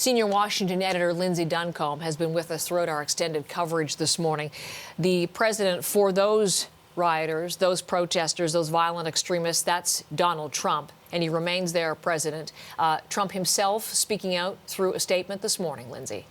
Senior Washington editor Lindsay Duncombe has been with us throughout our extended coverage this morning. The president for those rioters, those protesters, those violent extremists, that's Donald Trump, and he remains their president. Trump himself speaking out through a statement this morning, Lindsay.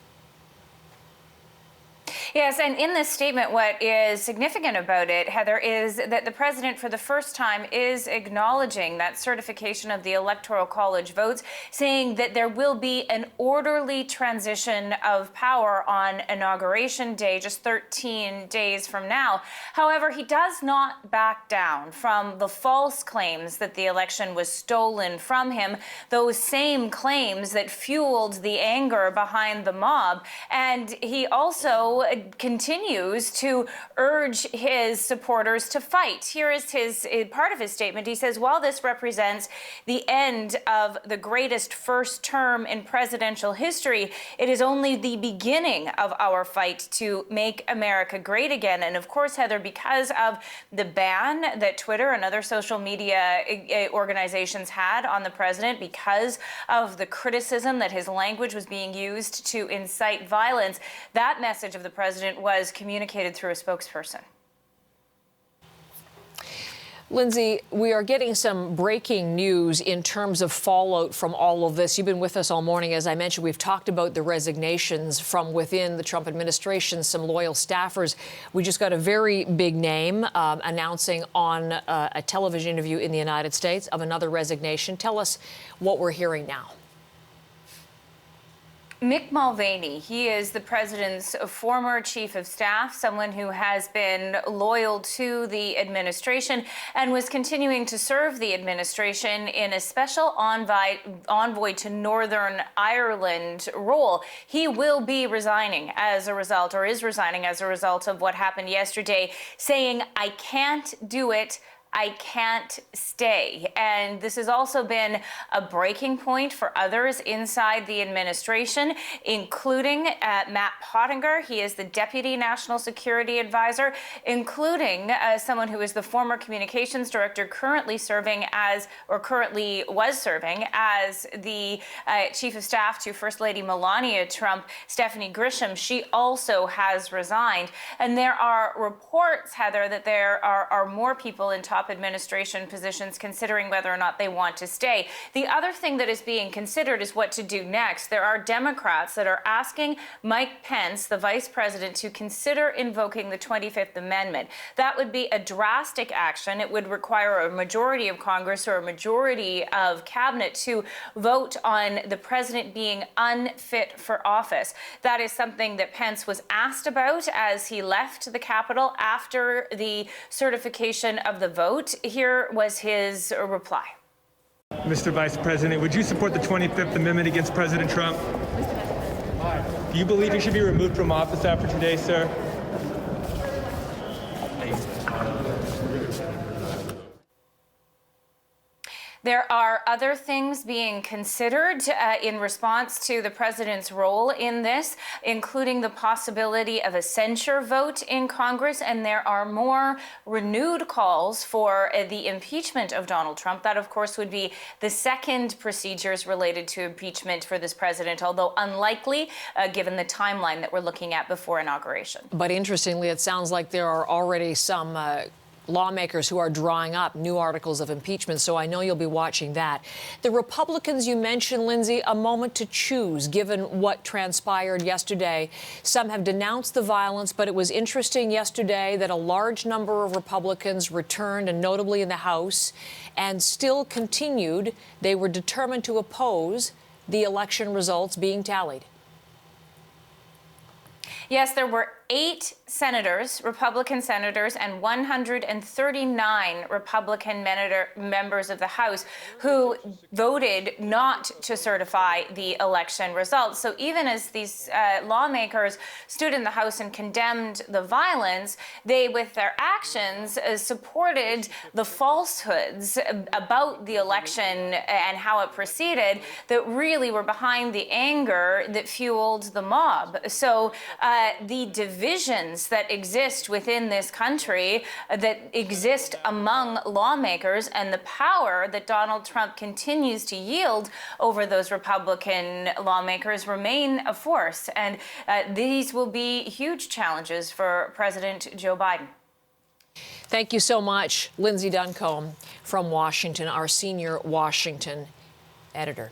Yes, and in this statement, what is significant about it, Heather, is that the president for the first time is acknowledging that certification of the Electoral College votes, saying that there will be an orderly transition of power on Inauguration Day, just 13 days from now. However, he does not back down from the false claims that the election was stolen from him, those same claims that fueled the anger behind the mob. And he also continues to urge his supporters to fight. Here is his part of his statement. He says, while this represents the end of the greatest first term in presidential history, it is only the beginning of our fight to make America great again. And of course, Heather, because of the ban that Twitter and other social media organizations had on the president, because of the criticism that his language was being used to incite violence, that message of the president was communicated through a spokesperson. Lindsay, we are getting some breaking news in terms of fallout from all of this. You've been with us all morning. As I mentioned, we've talked about the resignations from within the Trump administration, some loyal staffers. We just got a very big name announcing on a television interview in the United States of another resignation. Tell us what we're hearing now. Mick Mulvaney, he is the president's former chief of staff, someone who has been loyal to the administration and was continuing to serve the administration in a special envoy to Northern Ireland role. He will be resigning as a result, or is resigning as a result of what happened yesterday, saying, "I can't do it. I can't stay." And this has also been a breaking point for others inside the administration, including Matt Pottinger. He is the Deputy National Security Advisor, including someone who is the former communications director, currently was serving as the chief of staff to First Lady Melania Trump, Stephanie Grisham. She also has resigned. And there are reports, Heather, that there are more people in top administration positions considering whether or not they want to stay. The other thing that is being considered is what to do next. There are Democrats that are asking Mike Pence, the vice president, to consider invoking the 25th Amendment. That would be a drastic action. It would require a majority of Congress or a majority of cabinet to vote on the president being unfit for office. That is something that Pence was asked about as he left the Capitol after the certification of the vote. Here was his reply. Mr. Vice President, would you support the 25th Amendment against President Trump? Do you believe he should be removed from office after today, sir? There are other things being considered in response to the president's role in this, including the possibility of a censure vote in Congress. And there are more renewed calls for the impeachment of Donald Trump. That, of course, would be the second procedures related to impeachment for this president, although unlikely given the timeline that we're looking at before inauguration. But interestingly, it sounds like there are already some lawmakers who are drawing up new articles of impeachment, so I know you'll be watching that. The Republicans you mentioned, Lindsay, a moment to choose, given what transpired yesterday. Some have denounced the violence, but it was interesting yesterday that a large number of Republicans returned, and notably in the House, and still continued. They were determined to oppose the election results being tallied. Yes, there were 8 senators, Republican senators, and 139 Republican members of the House who voted not to certify the election results. So even as these lawmakers stood in the House and condemned the violence, they, with their actions, supported the falsehoods about the election and how it proceeded that really were behind the anger that fueled the mob. So the division divisions that exist within this country, that exist among lawmakers, and the power that Donald Trump continues to yield over those Republican lawmakers remain a force. And these will be huge challenges for President Joe Biden. Thank you so much, Lindsay Duncombe from Washington, our senior Washington editor.